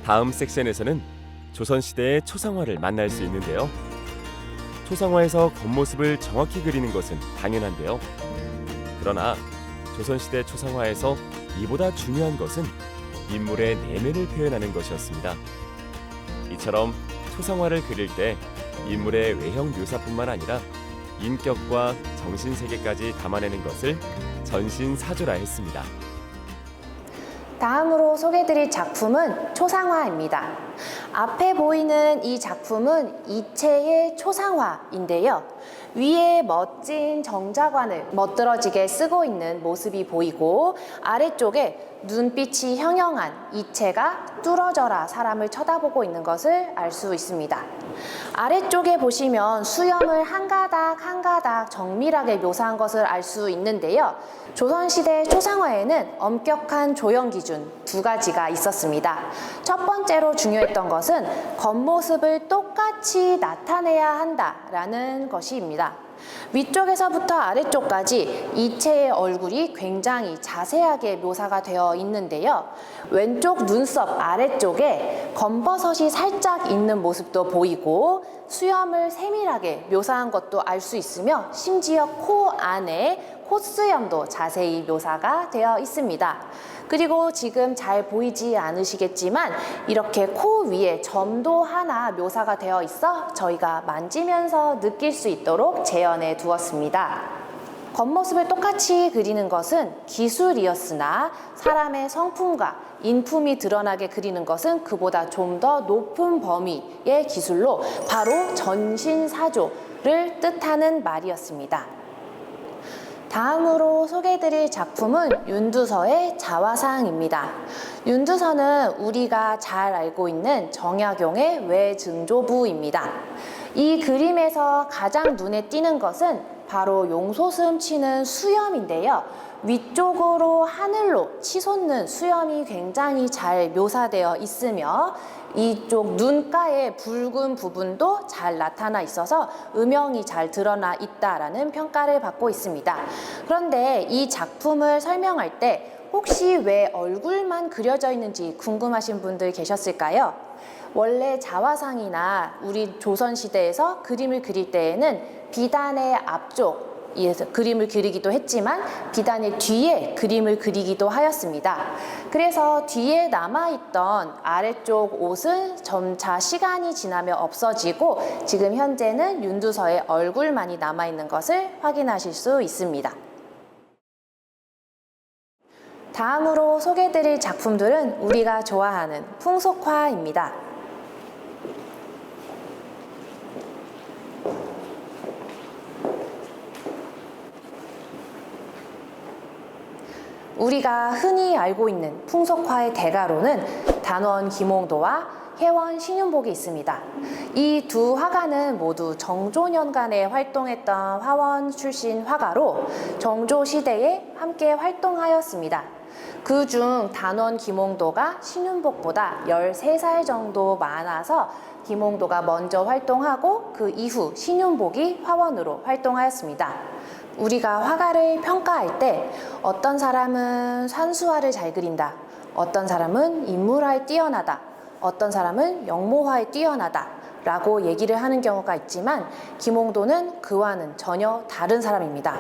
다음 섹션에서는 조선시대의 초상화를 만날 수 있는데요. 초상화에서 겉모습을 정확히 그리는 것은 당연한데요. 그러나 조선시대 초상화에서 이보다 중요한 것은 인물의 내면을 표현하는 것이었습니다. 이처럼 초상화를 그릴 때 인물의 외형 묘사뿐만 아니라 인격과 정신세계까지 담아내는 것을 전신사조라 했습니다. 다음으로 소개해드릴 작품은 초상화입니다. 앞에 보이는 이 작품은 이채의 초상화인데요. 위에 멋진 정자관을 멋들어지게 쓰고 있는 모습이 보이고 아래쪽에 눈빛이 형형한 이채가 뚫어져라 사람을 쳐다보고 있는 것을 알 수 있습니다. 아래쪽에 보시면 수염을 한 가닥 한 가닥 정밀하게 묘사한 것을 알 수 있는데요. 조선시대 초상화에는 엄격한 조형 기준 두 가지가 있었습니다. 첫 번째로 중요했던 것은 겉모습을 똑같이 나타내야 한다라는 것입니다. 위쪽에서부터 아래쪽까지 이채의 얼굴이 굉장히 자세하게 묘사가 되어 있는데요. 왼쪽 눈썹 아래쪽에 검버섯이 살짝 있는 모습도 보이고 수염을 세밀하게 묘사한 것도 알 수 있으며 심지어 코 안에 콧수염도 자세히 묘사가 되어 있습니다. 그리고 지금 잘 보이지 않으시겠지만 이렇게 코 위에 점도 하나 묘사가 되어 있어 저희가 만지면서 느낄 수 있도록 재현해 두었습니다. 겉모습을 똑같이 그리는 것은 기술이었으나 사람의 성품과 인품이 드러나게 그리는 것은 그보다 좀 더 높은 범위의 기술로 바로 전신사조를 뜻하는 말이었습니다. 다음으로 소개해드릴 작품은 윤두서의 자화상입니다. 윤두서는 우리가 잘 알고 있는 정약용의 외증조부입니다. 이 그림에서 가장 눈에 띄는 것은 바로 용솟음 치는 수염인데요. 위쪽으로 하늘로 치솟는 수염이 굉장히 잘 묘사되어 있으며 이쪽 눈가의 붉은 부분도 잘 나타나 있어서 음영이 잘 드러나 있다라는 평가를 받고 있습니다. 그런데 이 작품을 설명할 때 혹시 왜 얼굴만 그려져 있는지 궁금하신 분들 계셨을까요? 원래 자화상이나 우리 조선시대에서 그림을 그릴 때에는 비단의 앞쪽 그림을 그리기도 했지만 비단의 뒤에 그림을 그리기도 하였습니다. 그래서 뒤에 남아있던 아래쪽 옷은 점차 시간이 지나며 없어지고 지금 현재는 윤두서의 얼굴만이 남아있는 것을 확인하실 수 있습니다. 다음으로 소개해드릴 작품들은 우리가 좋아하는 풍속화입니다. 우리가 흔히 알고 있는 풍속화의 대가로는 단원 김홍도와 혜원 신윤복이 있습니다. 이 두 화가는 모두 정조년간에 활동했던 화원 출신 화가로 정조 시대에 함께 활동하였습니다. 그중 단원 김홍도가 신윤복보다 13살 정도 많아서 김홍도가 먼저 활동하고 그 이후 신윤복이 화원으로 활동하였습니다. 우리가 화가를 평가할 때 어떤 사람은 산수화를 잘 그린다, 어떤 사람은 인물화에 뛰어나다, 어떤 사람은 영모화에 뛰어나다 라고 얘기를 하는 경우가 있지만 김홍도는 그와는 전혀 다른 사람입니다.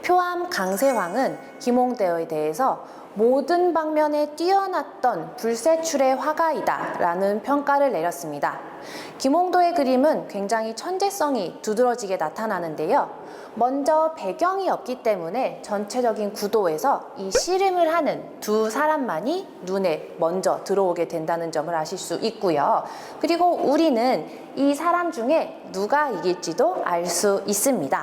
표암 강세황은 김홍도에 대해서 모든 방면에 뛰어났던 불세출의 화가이다 라는 평가를 내렸습니다. 김홍도의 그림은 굉장히 천재성이 두드러지게 나타나는데요. 먼저 배경이 없기 때문에 전체적인 구도에서 이 씨름을 하는 두 사람만이 눈에 먼저 들어오게 된다는 점을 아실 수 있고요. 그리고 우리는 이 사람 중에 누가 이길지도 알 수 있습니다.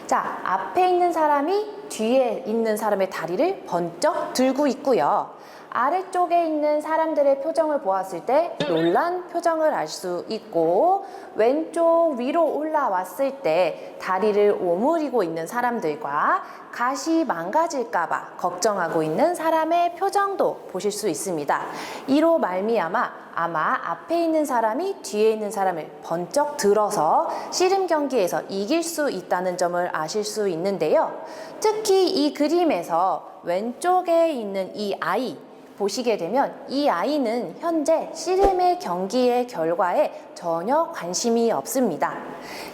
자, 앞에 있는 사람이 뒤에 있는 사람의 다리를 번쩍 들고 있고요. 아래쪽에 있는 사람들의 표정을 보았을 때 놀란 표정을 알 수 있고 왼쪽 위로 올라왔을 때 다리를 오므리고 있는 사람들과 가시 망가질까봐 걱정하고 있는 사람의 표정도 보실 수 있습니다. 이로 말미암아 아마 앞에 있는 사람이 뒤에 있는 사람을 번쩍 들어서 씨름 경기에서 이길 수 있다는 점을 아실 수 있는데요. 특히 이 그림에서 왼쪽에 있는 이 아이 보시게 되면 이 아이는 현재 씨름의 경기의 결과에 전혀 관심이 없습니다.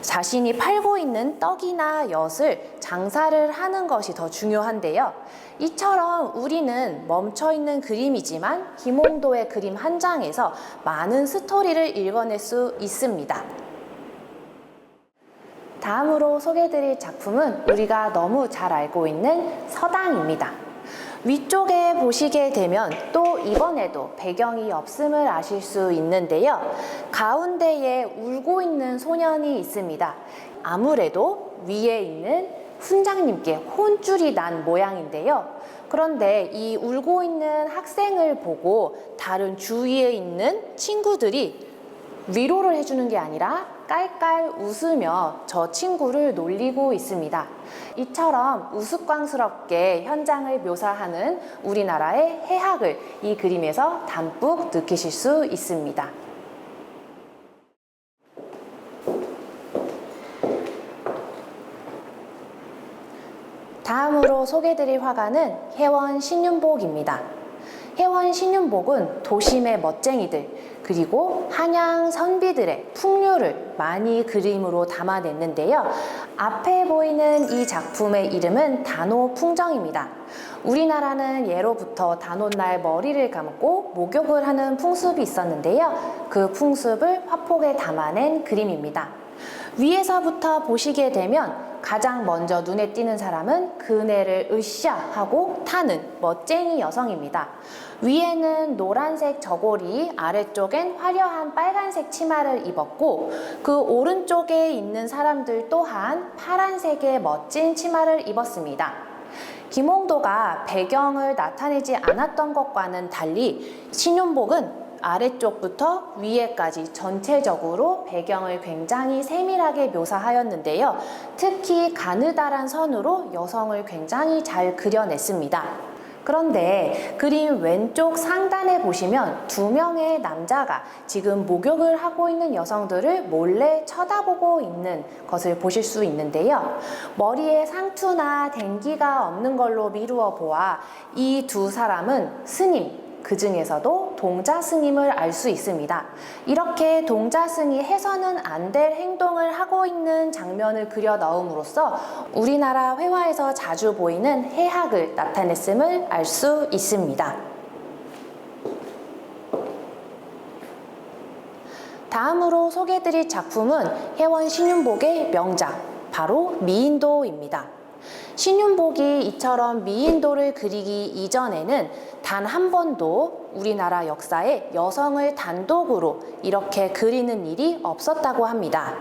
자신이 팔고 있는 떡이나 엿을 장사를 하는 것이 더 중요한데요. 이처럼 우리는 멈춰있는 그림이지만 김홍도의 그림 한 장에서 많은 스토리를 읽어낼 수 있습니다. 다음으로 소개해드릴 작품은 우리가 너무 잘 알고 있는 서당입니다. 위쪽에 보시게 되면 또 이번에도 배경이 없음을 아실 수 있는데요. 가운데에 울고 있는 소년이 있습니다. 아무래도 위에 있는 훈장님께 혼쭐이 난 모양인데요. 그런데 이 울고 있는 학생을 보고 다른 주위에 있는 친구들이 위로를 해주는 게 아니라 깔깔 웃으며 저 친구를 놀리고 있습니다. 이처럼 우스꽝스럽게 현장을 묘사하는 우리나라의 해학을 이 그림에서 담뿍 느끼실 수 있습니다. 다음으로 소개해드릴 화가는 혜원 신윤복입니다. 혜원 신윤복은 도심의 멋쟁이들 그리고 한양 선비들의 풍류를 많이 그림으로 담아냈는데요. 앞에 보이는 이 작품의 이름은 단오풍정입니다. 우리나라는 예로부터 단오날 머리를 감고 목욕을 하는 풍습이 있었는데요. 그 풍습을 화폭에 담아낸 그림입니다. 위에서부터 보시게 되면 가장 먼저 눈에 띄는 사람은 그네를 으쌰 하고 타는 멋쟁이 여성입니다. 위에는 노란색 저고리, 아래쪽엔 화려한 빨간색 치마를 입었고 그 오른쪽에 있는 사람들 또한 파란색의 멋진 치마를 입었습니다. 김홍도가 배경을 나타내지 않았던 것과는 달리 신윤복은 아래쪽부터 위에까지 전체적으로 배경을 굉장히 세밀하게 묘사하였는데요. 특히 가느다란 선으로 여성을 굉장히 잘 그려냈습니다. 그런데 그림 왼쪽 상단에 보시면 두 명의 남자가 지금 목욕을 하고 있는 여성들을 몰래 쳐다보고 있는 것을 보실 수 있는데요. 머리에 상투나 댕기가 없는 걸로 미루어 보아 이 두 사람은 스님, 그 중에서도 동자스님을 알 수 있습니다. 이렇게 동자스님이 해서는 안 될 행동을 하고 있는 장면을 그려 넣음으로써 우리나라 회화에서 자주 보이는 해학을 나타냈음을 알 수 있습니다. 다음으로 소개해드릴 작품은 혜원 신윤복의 명작, 바로 미인도입니다. 신윤복이 이처럼 미인도를 그리기 이전에는 단 한 번도 우리나라 역사에 여성을 단독으로 이렇게 그리는 일이 없었다고 합니다.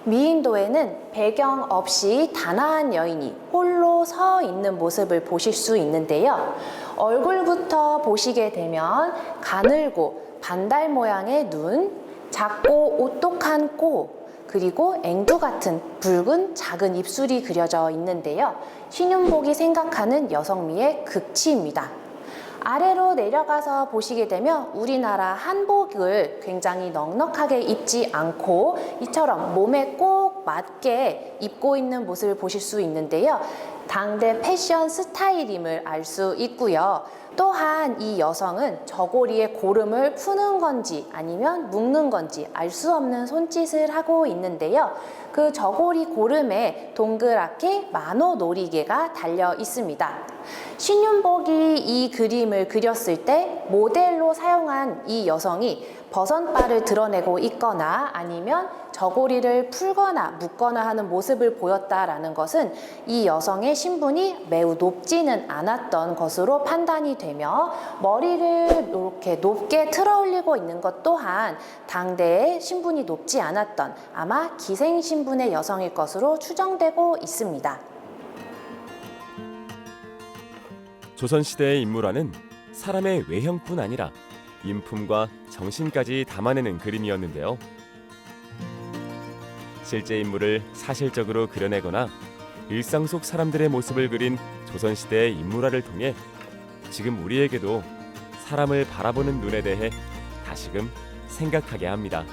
미인도에는 배경 없이 단아한 여인이 홀로 서 있는 모습을 보실 수 있는데요. 얼굴부터 보시게 되면 가늘고 반달 모양의 눈, 작고 오똑한 코, 그리고 앵두 같은 붉은 작은 입술이 그려져 있는데요. 신윤복이 생각하는 여성미의 극치입니다. 아래로 내려가서 보시게 되면 우리나라 한복을 굉장히 넉넉하게 입지 않고 이처럼 몸에 꼭 맞게 입고 있는 모습을 보실 수 있는데요. 당대 패션 스타일임을 알 수 있고요. 또한 이 여성은 저고리에 고름을 푸는 건지 아니면 묶는 건지 알 수 없는 손짓을 하고 있는데요. 그 저고리 고름에 동그랗게 만호놀이개가 달려 있습니다. 신윤복이 이 그림을 그렸을 때 모델로 사용한 이 여성이 버선발을 드러내고 있거나 아니면 저고리를 풀거나 묶거나 하는 모습을 보였다라는 것은 이 여성의 신분이 매우 높지는 않았던 것으로 판단이 되며 머리를 이렇게 높게 틀어 올리고 있는 것 또한 당대의 신분이 높지 않았던 아마 기생 신분의 여성일 것으로 추정되고 있습니다. 조선시대의 인물화는 사람의 외형뿐 아니라 인품과 정신까지 담아내는 그림이었는데요. 실제 인물을 사실적으로 그려내거나 일상 속 사람들의 모습을 그린 조선시대의 인물화를 통해 지금 우리에게도 사람을 바라보는 눈에 대해 다시금 생각하게 합니다.